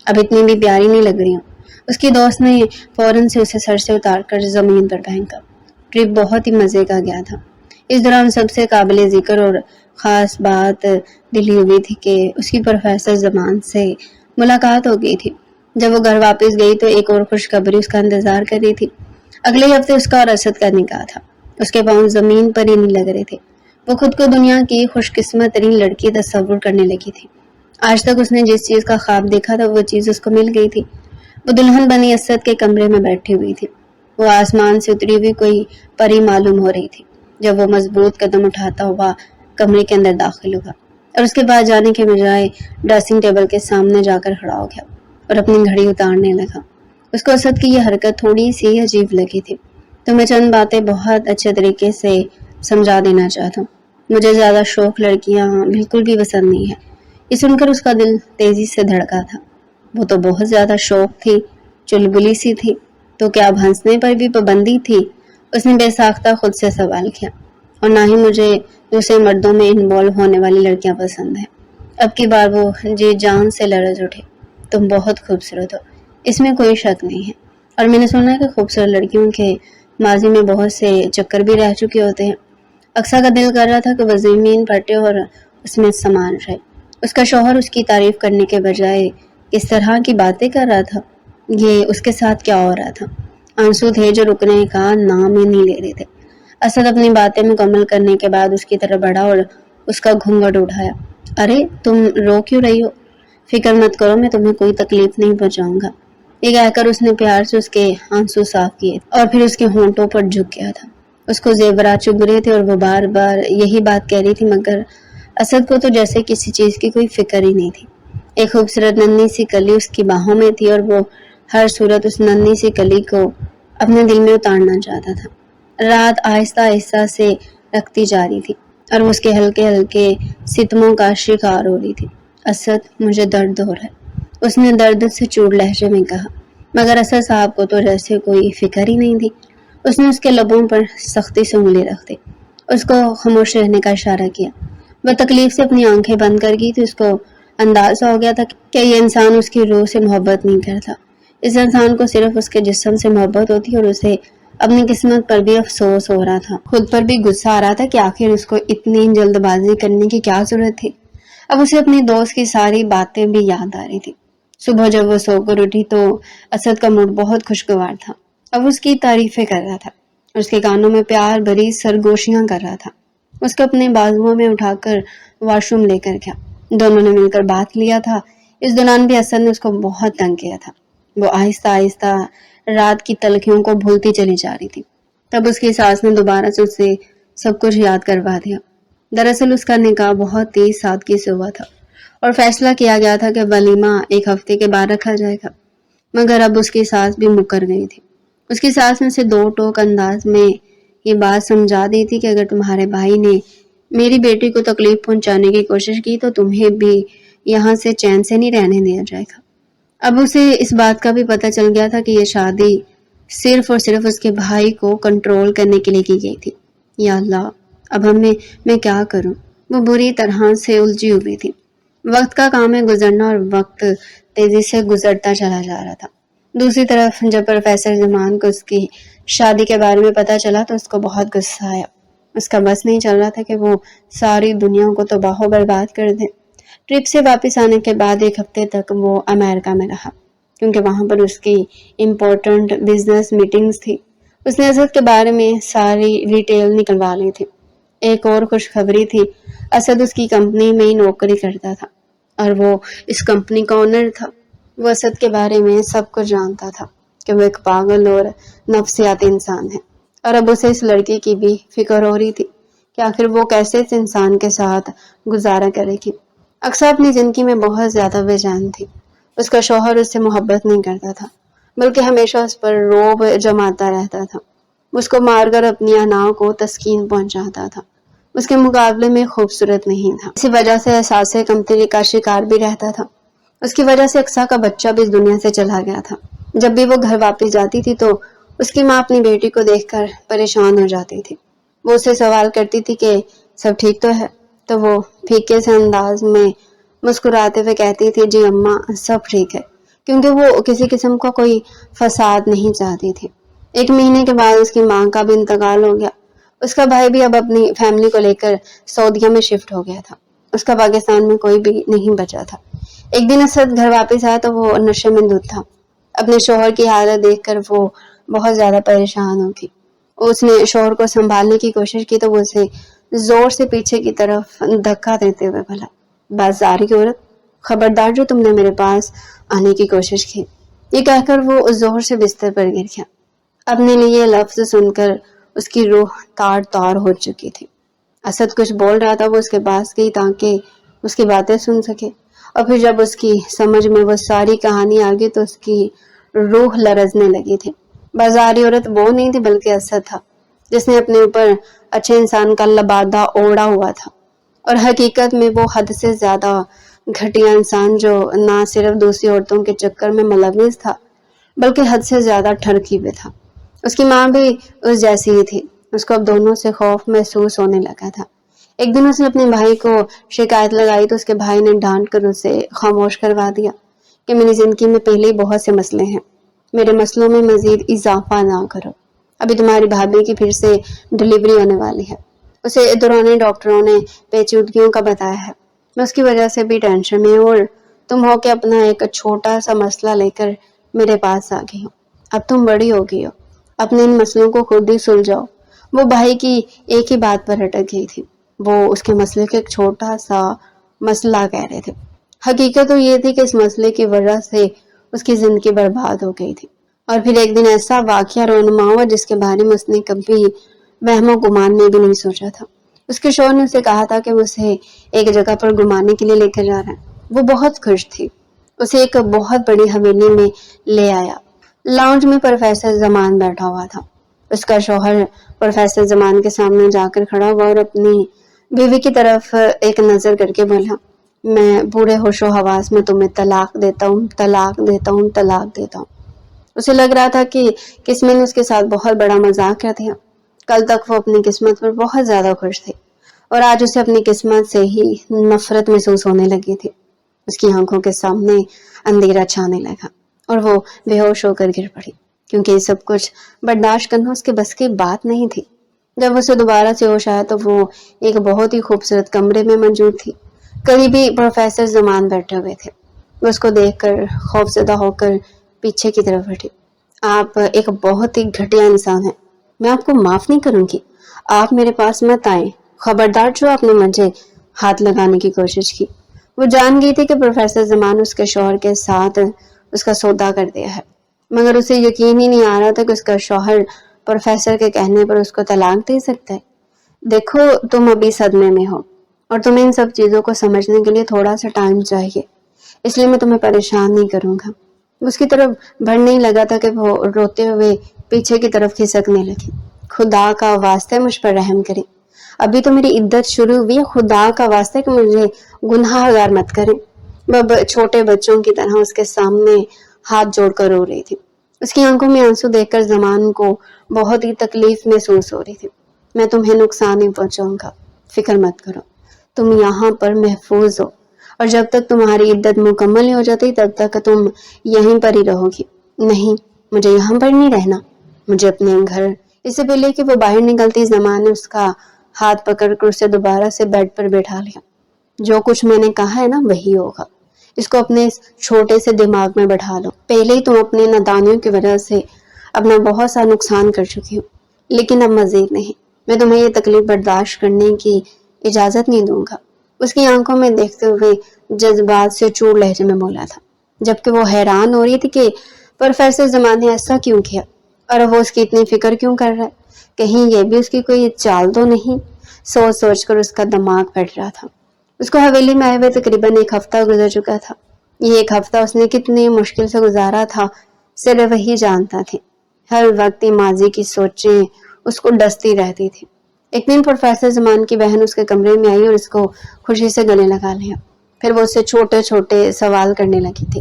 اب اتنی بھی پیاری نہیں لگ رہی ہوں۔ اس کی دوست نے فوراً سے اسے سر سے اتار کر زمین پر پھینکا۔ ٹرپ بہت ہی مزے کا گیا تھا۔ اس دوران سب سے قابل ذکر اور خاص بات دلی ہوئی تھی کہ اس کی پروفیسر زمان سے ملاقات ہو گئی تھی۔ جب وہ گھر واپس گئی تو ایک اور خوشخبری اس کا انتظار کر رہی تھی۔ اگلے ہفتے اس کا اور اسد کا نکاح تھا۔ اس کے پاؤں زمین پر ہی نہیں لگ رہے تھے۔ وہ خود کو دنیا کی خوش قسمت ترین لڑکی تصور کرنے لگی تھی۔ آج تک اس نے جس چیز کا خواب دیکھا تھا وہ چیز اس کو مل گئی تھی۔ وہ دلہن بنی اسد کے کمرے میں بیٹھی ہوئی تھی۔ وہ آسمان سے اتری ہوئی کوئی پری معلوم ہو رہی تھی جب وہ مضبوط قدم اٹھاتا ہوا کمرے کے اندر داخل ہوا اور اس کے پاس جانے کے بجائے ڈریسنگ ٹیبل کے سامنے جا کر کھڑا ہو گیا۔ اور اپنی گھڑی اتارنے لگا۔ اس کو اسد کی یہ حرکت تھوڑی سی عجیب لگی تھی۔ تو میں چند باتیں بہت اچھے طریقے سے سمجھا دینا چاہتا ہوں۔ مجھے زیادہ شوق لڑکیاں بالکل بھی پسند نہیں ہے۔ یہ سن کر اس کا دل تیزی سے دھڑکا تھا۔ وہ تو بہت زیادہ شوق تھی، چلبلی سی تھی، تو کیا اب ہنسنے پر بھی پابندی تھی؟ اس نے بے ساختہ خود سے سوال کیا۔ اور نہ ہی مجھے دوسرے مردوں میں انوالو ہونے والی لڑکیاں پسند ہیں۔ اب کی بار وہ جی جان سے لرز اٹھے۔ تم بہت خوبصورت ہو، اس میں کوئی شک نہیں ہے، اور میں نے سنا ہے کہ خوبصورت لڑکیوں کے ماضی میں بہت سے چکر بھی رہ چکے ہوتے ہیں۔ اقصیٰ کا دل کر رہا تھا کہ وہ زمین پھٹے اور اس میں سمان رہے۔ اس کا شوہر اس کی تعریف کرنے کے بجائے اس طرح کی باتیں کر رہا تھا۔ یہ اس کے ساتھ کیا ہو رہا تھا؟ آنسو تھے جو رکنے کا نام ہی نہیں لے رہے تھے۔ اسد اپنی باتیں مکمل کرنے کے بعد اس کی طرف بڑھا اور اس کا گھونگھٹ اٹھایا۔ ارے تم رو کیوں رہی ہو؟ فکر مت کرو، میں تمہیں کوئی تکلیف نہیں پہنچاؤں گا۔ یہ کہہ کر اس نے پیار سے اس کے آنسو صاف کیے اور پھر اس کے ہونٹوں پر جھک گیا تھا۔ اس کو زیورات چبھ رہے تھے اور وہ بار بار یہی بات کہہ رہی تھی، مگر اسد کو تو جیسے کسی چیز کی کوئی فکر ہی نہیں تھی۔ ایک خوبصورت ننھی سی کلی اس کی باہوں میں تھی اور وہ ہر صورت اس ننھی سی کلی کو اپنے دل میں اتارنا چاہتا تھا۔ رات آہستہ آہستہ سے رکھتی جا رہی تھی اور وہ اس کے ہلکے ہلکے ستموں کا شکار ہو رہی تھی۔ اسد، مجھے درد ہو رہا ہے، اس نے درد سے چور لہجے میں کہا، مگر اسد صاحب کو تو جیسے کوئی فکر ہی نہیں تھی۔ اس نے اس کے لبوں پر سختی سے انگلی رکھ دی، اس کو خاموش رہنے کا اشارہ کیا۔ وہ تکلیف سے اپنی آنکھیں بند کر گئی تھی۔ اس کو اندازہ ہو گیا تھا کہ یہ انسان اس کی روح سے محبت نہیں کرتا۔ اس انسان کو صرف اس کے جسم سے محبت ہوتی اور اسے اپنی قسمت پر بھی افسوس ہو رہا تھا، خود پر بھی غصہ آ رہا تھا کہ آخر اس کو اتنی جلد بازی کرنے کی کیا ضرورت تھی۔ اب اسے اپنی دوست کی ساری باتیں بھی یاد آ رہی تھی۔ صبح جب وہ سو کر اٹھی تو اسد کا موڈ بہت خوشگوار تھا۔ اب اس کی تعریفیں کر رہا تھا، اس کے کانوں میں پیار بھری سرگوشیاں کر رہا تھا۔ اس کو اپنے بازوؤں میں اٹھا کر واش روم لے کر گیا۔ دونوں نے مل کر بات لیا تھا۔ اس دوران بھی اسد نے اس کو بہت تنگ کیا تھا۔ وہ آہستہ آہستہ رات کی تلخیوں کو بھولتی چلی جا رہی تھی۔ تب اس کی ساس نے دوبارہ سے اسے سب کچھ یاد کروا دیا۔ دراصل اس کا نکاح بہت تیز سادگی سے ہوا تھا اور فیصلہ کیا گیا تھا کہ ولیمہ ایک ہفتے کے بعد رکھا جائے گا، مگر اب اس کی ساس بھی مکر گئی تھی۔ اس کی ساس میں سے دو ٹوک انداز میں یہ بات سمجھا دی تھی کہ اگر تمہارے بھائی نے میری بیٹی کو تکلیف پہنچانے کی کوشش کی تو تمہیں بھی یہاں سے چین سے نہیں رہنے دیا جائے گا۔ اب اسے اس بات کا بھی پتہ چل گیا تھا کہ یہ شادی صرف اور صرف اس کے بھائی کو کنٹرول کرنے کے لیے کی گئی تھی۔ یا اللہ، اب میں کیا کروں؟ وہ بری طرح سے الجھی ہوئی تھی۔ وقت کا کام ہے گزرنا اور وقت تیزی سے گزرتا چلا جا رہا تھا۔ دوسری طرف جب پروفیسر زمان کو اس کی شادی کے بارے میں پتہ چلا تو اس کو بہت غصہ آیا۔ اس کا بس نہیں چل رہا تھا کہ وہ ساری دنیا کو تباہ و برباد کر دے۔ ٹرپ سے واپس آنے کے بعد ایک ہفتے تک وہ امریکہ میں رہا، کیونکہ وہاں پر اس کی امپورٹنٹ بزنس میٹنگز تھی۔ اس نے اسد کے بارے میں ساری ڈیٹیل نکلوا لی تھی۔ ایک اور خوشخبری تھی، اسد اس کی کمپنی میں ہی نوکری کرتا تھا اور وہ اس کمپنی کا اونر تھا۔ وہ اسد کے بارے میں سب کچھ جانتا تھا کہ وہ ایک پاگل اور نفسیاتی انسان ہے، اور اب اسے اس لڑکی کی بھی فکر ہو رہی تھی کہ آخر وہ کیسے اس انسان کے ساتھ گزارا کرے گی۔ اقصیٰ اپنی زندگی میں بہت زیادہ بے جان تھی۔ اس کا شوہر اس سے محبت نہیں کرتا تھا، بلکہ ہمیشہ اس پر رعب جماتا رہتا تھا۔ اس کو مار کر اپنی انا کو تسکین پہنچاتا تھا۔ اس کے مقابلے میں خوبصورت نہیں تھا، اسی وجہ سے احساس کمتری کا شکار بھی رہتا تھا۔ اس کی وجہ سے اقصیٰ کا بچہ بھی اس دنیا سے چلا گیا تھا۔ جب بھی وہ گھر واپس جاتی تھی تو اس کی ماں اپنی بیٹی کو دیکھ کر پریشان ہو جاتی تھی۔ وہ اسے سوال کرتی تھی کہ سب ٹھیک تو ہے، تو وہ پھیکے سے انداز میں مسکراتے ہوئے کہتی تھی جی اماں، سب ٹھیک ہے، کیونکہ وہ کسی قسم کا کوئی فساد نہیں چاہتی تھی۔ ایک مہینے کے بعد اس کی ماں کا بھی انتقال ہو گیا۔ اس کا بھائی بھی اب اپنی فیملی کو لے کر سعودیہ میں شفٹ ہو گیا تھا۔ اس کا پاکستان میں کوئی بھی نہیں بچا تھا۔ ایک دن اسد گھر واپس آیا تو وہ نشے میں دھت تھا۔ اپنے شوہر کی حالت دیکھ کر وہ بہت زیادہ پریشان ہوگی۔ اس نے شوہر کو سنبھالنے کی کوشش کی تو وہ اسے زور سے پیچھے کی طرف دھکا دیتے ہوئے بولا، بازاری عورت، خبردار جو تم نے میرے پاس آنے کی کوشش کی۔ یہ کہہ کر وہ زور سے بستر پر گر گیا۔ اپنے لیے یہ لفظ سن کر اس کی روح تار تار ہو چکی تھی۔ اسد کچھ بول رہا تھا، وہ اس کے پاس گئی تاکہ اس کی باتیں سن سکے، اور پھر جب اس کی سمجھ میں وہ ساری کہانی آ گئی تو اس کی روح لرزنے لگی تھی۔ بازاری عورت وہ نہیں تھی بلکہ اسد تھا، جس نے اپنے اوپر اچھے انسان کا لبادہ اوڑا ہوا تھا، اور حقیقت میں وہ حد سے زیادہ گھٹیا انسان جو نہ صرف دوسری عورتوں کے چکر میں ملوث تھا بلکہ حد سے زیادہ ٹھرکی ہوئے تھا۔ اس کی ماں بھی اس جیسی ہی تھی۔ اس کو اب دونوں سے خوف محسوس ہونے لگا تھا۔ ایک دن اس نے اپنے بھائی کو شکایت لگائی تو اس کے بھائی نے ڈانٹ کر اسے خاموش کروا دیا کہ میری زندگی میں پہلے ہی بہت سے مسئلے ہیں، میرے مسئلوں میں مزید اضافہ نہ کرو۔ ابھی تمہاری بھابھی کی پھر سے ڈلیوری ہونے والی ہے، اسے دورانی ڈاکٹروں نے پیچیدگیوں کا بتایا ہے، میں اس کی وجہ سے بھی ٹینشن میں ہوں، اور تم ہو کہ اپنا ایک چھوٹا سا مسئلہ لے کر میرے پاس آ گئی ہو۔ اب تم بڑی ہو گئی ہو، اپنے ان مسئلوں کو خود ہی سلجھاؤ۔ وہ بھائی کی ایک ہی بات پر اٹک گئی تھی، وہ اس کے مسئلے کو ایک چھوٹا سا مسئلہ کہہ رہے تھے۔ حقیقت تو یہ تھی کہ اس مسئلے کی وجہ سے اس کی زندگی برباد ہو گئی تھی۔ اور پھر ایک دن ایسا واقعہ رونما ہوا جس کے بارے میں اس نے کبھی وہم و گمان میں بھی نہیں سوچا تھا۔ اس کے شوہر نے اسے کہا تھا کہ وہ اسے ایک جگہ پر گھمانے کے لیے لے کر جا رہا ہے۔ وہ بہت خوش تھی، اسے ایک بہت بڑی حویلی میں لے آیا۔ لاؤنج میں پروفیسر زمان بیٹھا ہوا تھا۔ اس کا شوہر پروفیسر زمان کے سامنے جا کر کھڑا ہوا اور اپنی بیوی کی طرف ایک نظر کر کے بولا، میں پورے ہوش و حواس میں تمہیں طلاق دیتا ہوں، طلاق دیتا ہوں، طلاق دیتا ہوں۔ اسے لگ رہا تھا کہ قسمت نے اس کے ساتھ بہت بڑا مذاق کر دیا۔ کل تک وہ اپنی قسمت پر بہت زیادہ خوش تھی اور آج اسے اپنی قسمت سے ہی نفرت محسوس ہونے لگی تھی۔ اس کی آنکھوں کے سامنے اندھیرا چھانے لگا اور وہ بے ہوش ہو کر گر پڑی، کیونکہ یہ سب کچھ برداشت کرنا اس کے بس کی بات نہیں تھی۔ جب اسے دوبارہ سے ہوش آیا تو وہ ایک بہت ہی خوبصورت کمرے میں موجود تھی۔ قریبی پروفیسر زمان بیٹھے ہوئے تھے۔ وہ اس کو دیکھ کر خوفزدہ ہو کر پیچھے کی طرف ہٹی۔ آپ ایک بہت ہی گھٹیا انسان ہیں، میں آپ کو معاف نہیں کروں گی، آپ میرے پاس مت آئیں، خبردار جو آپ نے مجھے ہاتھ لگانے کی کوشش کی۔ وہ جان گئی تھی کہ پروفیسر زمان اس کے شوہر کے ساتھ اس کا سودا کر دیا ہے، مگر اسے یقین ہی نہیں آ رہا تھا کہ اس کا شوہر پروفیسر کے کہنے پر اس کو طلاق دے سکتا ہے۔ دیکھو تم ابھی صدمے میں ہو اور تمہیں ان سب چیزوں کو سمجھنے کے لیے تھوڑا سا ٹائم چاہیے، اس لیے میں تمہیں پریشان نہیں کروں گا۔ اس کی طرف بڑھنے ہی لگا تھا کہ وہ روتے ہوئے پیچھے کی طرف کھسکنے لگی۔ خدا کا واسطہ مجھ پر رحم کرے، ابھی تو میری عدت شروع ہوئی ہے، خدا کا واسطہ کہ مجھے گناہ گار مت کریں۔ وہ چھوٹے بچوں کی طرح اس کے سامنے ہاتھ جوڑ کر رو رہی تھی۔ اس کی آنکھوں میں آنسو دیکھ کر زمان کو بہت ہی تکلیف محسوس ہو رہی تھی۔ میں تمہیں نقصان نہیں پہنچاؤں گا، فکر مت کرو، تم یہاں پر محفوظ ہو، اور جب تک تمہاری عدت مکمل نہیں ہو جاتی تب تک تم یہیں پر ہی رہو گی۔ نہیں، مجھے یہاں پر نہیں رہنا، مجھے اپنے گھر۔ اس سے پہلے کہ وہ باہر نکلتی زمان نے اس کا ہاتھ پکڑ کر اسے دوبارہ سے بیڈ پر بیٹھا لیا۔ جو کچھ میں نے کہا ہے نا وہی ہوگا، اس کو اپنے چھوٹے سے دماغ میں بٹھا لو۔ پہلے ہی تم اپنے نادانیوں کی وجہ سے اپنا بہت سا نقصان کر چکی ہو، لیکن اب مزید نہیں، میں تمہیں یہ تکلیف برداشت کرنے کی اجازت نہیں دوں گا۔ اس کی آنکھوں میں دیکھتے ہوئے جذبات سے چور لہجے میں بولا تھا، جبکہ وہ حیران ہو رہی تھی کہ پروفیسر زمان نے ایسا کیوں کیا اور وہ اس کی اتنی فکر کیوں کر رہا ہے، کہیں یہ بھی اس کی کوئی چال تو نہیں۔ سوچ سوچ کر اس کا دماغ پھٹ رہا تھا۔ اس کو حویلی میں آئے ہوئے تقریباً ایک ہفتہ گزر چکا تھا۔ یہ ایک ہفتہ اس نے کتنی مشکل سے گزارا تھا صرف وہی جانتا تھی۔ ہر وقت ماضی کی سوچیں اس کو ڈستی رہتی تھی۔ ایک دن پروفیسر زمان کی بہن اس کے کمرے میں آئی اور اس کو خوشی سے گلے لگا لیا۔ پھر وہ اسے چھوٹے چھوٹے سوال کرنے لگی تھی۔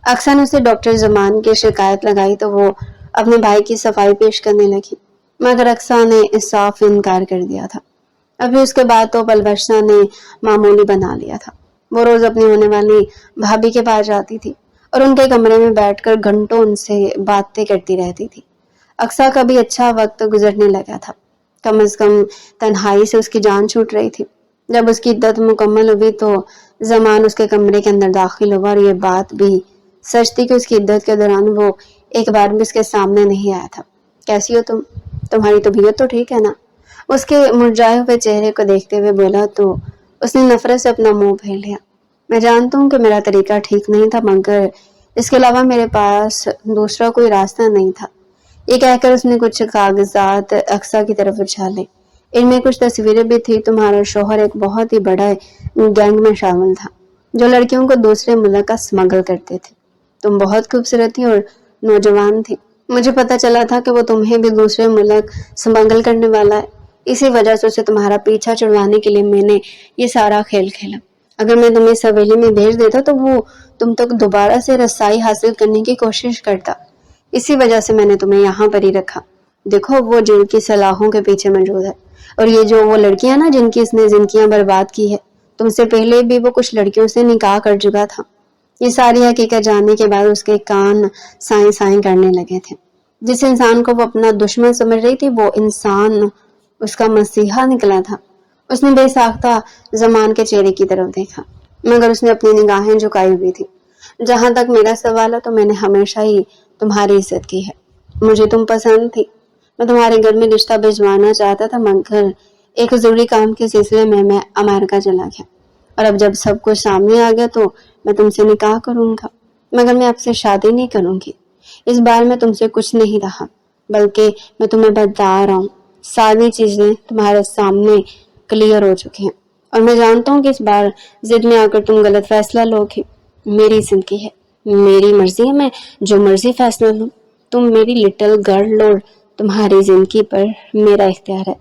اکثر نے اسے ڈاکٹر زمان کی شکایت لگائی تو وہ اپنے بھائی کی صفائی پیش کرنے لگی، مگر اکثر نے صاف انکار کر دیا تھا۔ ابھی اس کے بعد تو پلوشا نے معمولی بنا لیا تھا۔ وہ روز اپنی ہونے والی بھابھی کے پاس جاتی تھی اور ان کے کمرے میں بیٹھ کر گھنٹوں ان سے باتیں کرتی رہتی تھی۔ اکثر کا بھی اچھا وقت گزرنے لگا تھا، کم از کم تنہائی سے اس کی جان چھوٹ رہی تھی۔ جب اس کی عدت مکمل ہوئی تو زمان اس کے کمرے کے اندر داخل ہوا، اور یہ بات بھی سچ تھی کہ اس کی عدت کے دوران وہ ایک بار بھی اس کے سامنے نہیں آیا تھا۔ کیسی ہو تم؟ تمہاری طبیعت تو ٹھیک ہے نا؟ اس کے مرجھائے ہوئے چہرے کو دیکھتے ہوئے بولا تو اس نے نفرت سے اپنا منہ پھیر لیا۔ میں جانتا ہوں کہ میرا طریقہ ٹھیک نہیں تھا، مگر اس کے علاوہ میرے پاس دوسرا کوئی راستہ نہیں تھا۔ یہ کہہ کر اس نے کچھ کاغذات اقصیٰ کی طرف اچھالے۔ ان میں کچھ تصویریں بھی تھی۔ تمہارا شوہر ایک بہت ہی بڑا گینگ میں شامل تھا، جو لڑکیوں کو دوسرے ملک کا اسمگل کرتے تھے۔ تم بہت خوبصورت تھی اور نوجوان تھی۔ مجھے پتا چلا تھا کہ وہ تمہیں بھی دوسرے ملک اسمگل کرنے والا ہے۔ اسی وجہ سے اسے تمہارا پیچھا چھڑوانے کے لیے میں نے یہ سارا کھیل کھیلا۔ اگر میں تمہیں اس حویلی میں بھیج دیتا تو وہ تم تک دوبارہ سے رسائی حاصل کرنے کی کوشش کرتا۔ اسی وجہ سے میں نے تمہیں یہاں پر ہی رکھا۔ دیکھو وہ جن کی صلاحوں کے پیچھے موجود ہے، اور یہ جو وہ لڑکیاں نا جن کی اس نے زندگیاں برباد کی ہے، تم سے پہلے بھی وہ کچھ لڑکیوں سے نکاح کر چکا تھا۔ یہ ساری حقیقت جاننے کے بعد اس کے کان سائیں سائیں کرنے لگے تھے۔ جس انسان کو وہ اپنا دشمن سمجھ رہی تھی وہ انسان اس کا مسیحا نکلا تھا۔ اس نے بے ساختہ زمان کے چہرے کی طرف دیکھا، مگر اس نے اپنی نگاہیں جھکائی ہوئی تھی۔ جہاں تک میرا سوال ہے تو میں نے ہمیشہ ہی تمہاری عزت کی ہے۔ مجھے تم پسند تھی۔ میں تمہارے گھر میں رشتہ بھجوانا چاہتا تھا، مگر ایک ضروری کام کے سلسلے میں امریکہ چلا گیا، اور اب جب سب کچھ سامنے آ گیا تو میں تم سے نکاح کروں گا، مگر میں آپ سے شادی نہیں کروں گی۔ اس بار میں تم سے کچھ نہیں رہا، بلکہ میں تمہیں بتا رہا ہوں۔ ساری چیزیں تمہارے سامنے کلیئر ہو چکی ہیں، اور میں جانتا ہوں کہ اس بار ضد میں آ کر تم غلط فیصلہ لو گے۔ میری زندگی ہے، میری مرضی ہے، میں جو مرضی فیصلہ لوں۔ تم میری لٹل گرل اور تمہاری زندگی پر میرا اختیار ہے۔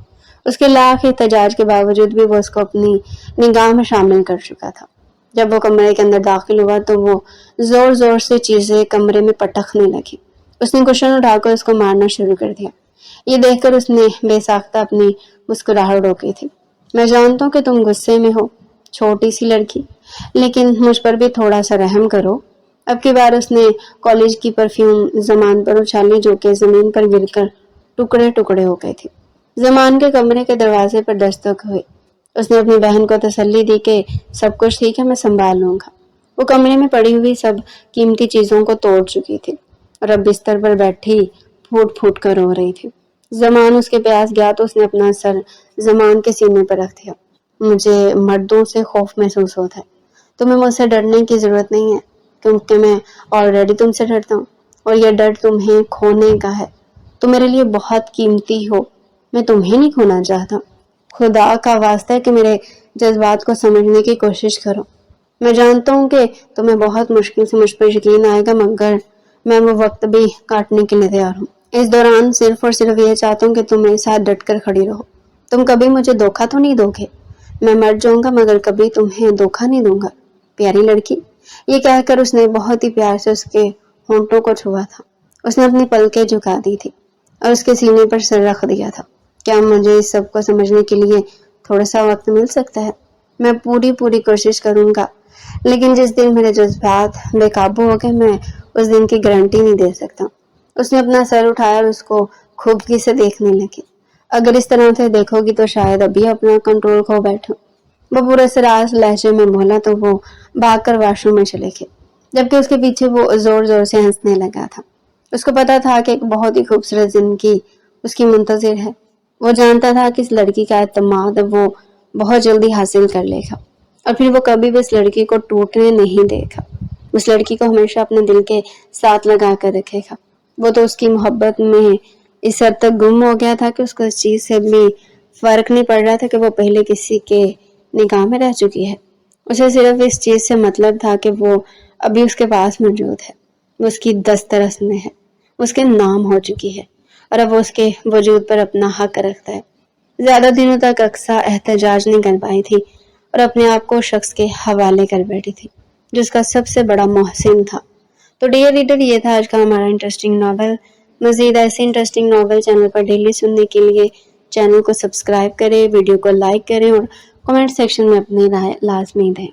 اس کے لاکھ احتجاج کے باوجود بھی وہ اس کو اپنی نگاہ میں شامل کر چکا تھا۔ جب وہ کمرے کے اندر داخل ہوا تو وہ زور زور سے چیزیں کمرے میں پٹکنے لگی۔ اس نے کشن اٹھا کر اس کو مارنا شروع کر دیا۔ یہ دیکھ کر اس نے بے ساختہ اپنی مسکراہٹ روکی تھی۔ میں جانتا ہوں کہ تم غصے میں ہو، چھوٹی سی لڑکی، لیکن مجھ پر بھی تھوڑا سا رحم کرو۔ اب کی بار اس نے کالج کی پرفیوم زمان پر اچھالی جو کہ زمین پر گر کر ٹکڑے ٹکڑے ہو گئے تھے۔ زمان کے کمرے کے دروازے پر دستک ہوئی۔ اس نے اپنی بہن کو تسلی دی کہ سب کچھ ٹھیک ہے، میں سنبھال لوں گا۔ وہ کمرے میں پڑی ہوئی سب قیمتی چیزوں کو توڑ چکی تھی اور اب بستر پر بیٹھی پھوٹ پھوٹ کر رو رہی تھی۔ زمان اس کے پاس گیا تو اس نے اپنا سر زمان کے سینے پر رکھ دیا۔ مجھے مردوں سے خوف محسوس ہوتا ہے۔ تمہیں مجھ سے ڈرنے کی ضرورت نہیں ہے، کیونکہ میں آلریڈی تم سے ڈرتا ہوں، اور یہ ڈر تمہیں کھونے کا ہے۔ تم میرے لیے بہت قیمتی ہو، میں تمہیں نہیں کھونا چاہتا۔ خدا کا واسطہ ہے کہ میرے جذبات کو سمجھنے کی کوشش کرو۔ میں جانتا ہوں کہ تمہیں بہت مشکل سے مجھ پر یقین آئے گا، مگر میں وہ وقت بھی کاٹنے کے لیے تیار ہوں۔ اس دوران صرف اور صرف یہ چاہتا ہوں کہ تم میرے ساتھ ڈٹ کر کھڑی رہو۔ تم کبھی مجھے دھوکہ تو نہیں دو گے؟ میں مر جاؤں گا مگر کبھی تمہیں دھوکہ نہیں دوں گا، پیاری لڑکی۔ یہ کہہ کر اس نے بہت ہی پیار سے اس کے ہونٹوں کو چھوا تھا۔ اس نے اپنی پلکیں جھکا دی تھی اور اس کے سینے پر سر رکھ دیا تھا۔ کیا مجھے اس سب کو سمجھنے کے لیے تھوڑا سا وقت مل سکتا ہے؟ میں پوری کوشش کروں گا، لیکن جس دن میرے جذبات بے قابو ہو گئے میں اس دن کی گارنٹی نہیں دے سکتا۔ اس نے اپنا سر اٹھایا اور اس کو خوبصورتی سے دیکھنے لگی۔ اگر اس طرح سے دیکھو گی تو شاید ابھی اپنا کنٹرول کھو بیٹھو۔ وہ پورے سراس لہجے میں بولا تو وہ بھاگ کر واش روم میں چلے گئے، جبکہ اس کے پیچھے وہ زور زور سے ہنسنے لگا تھا۔ اس کو پتا تھا کہ ایک بہت ہی خوبصورت زندگی اس کی منتظر ہے۔ وہ جانتا تھا کہ اس لڑکی کا اعتماد وہ بہت جلدی حاصل کر لے گا، اور پھر وہ کبھی بھی اس لڑکی کو ٹوٹنے نہیں دے گا۔ اس لڑکی کو ہمیشہ اپنے دل کے ساتھ لگا کر رکھے گا۔ وہ تو اس کی محبت میں اس حد تک گم ہو گیا تھا کہ اس کو اس چیز سے بھی فرق نہیں پڑ رہا تھا کہ وہ پہلے کسی کے نگاہ میں رہ چکی ہے۔ اسے صرف اس چیز سے مطلب تھا کہ وہ ابھی اس کے پاس موجود ہے، وہ اس کی دسترس میں ہے، اس کے نام ہو چکی ہے، اور اب وہ اس کے وجود پر اپنا حق رکھتا ہے۔ زیادہ دنوں تک اقصیٰ احتجاج نہیں کر پائی تھی اور اپنے آپ کو شخص کے حوالے کر بیٹھی تھی جس کا سب سے بڑا محسن تھا۔ تو ڈیئر ریڈر، یہ تھا آج کا ہمارا انٹرسٹنگ ناول۔ مزید ایسے انٹرسٹنگ ناول چینل پر ڈیلی سننے کے لیے چینل کو سبسکرائب کریں، ویڈیو کو لائک کریں اور کمنٹ سیکشن میں اپنی رائے لازمی دیں۔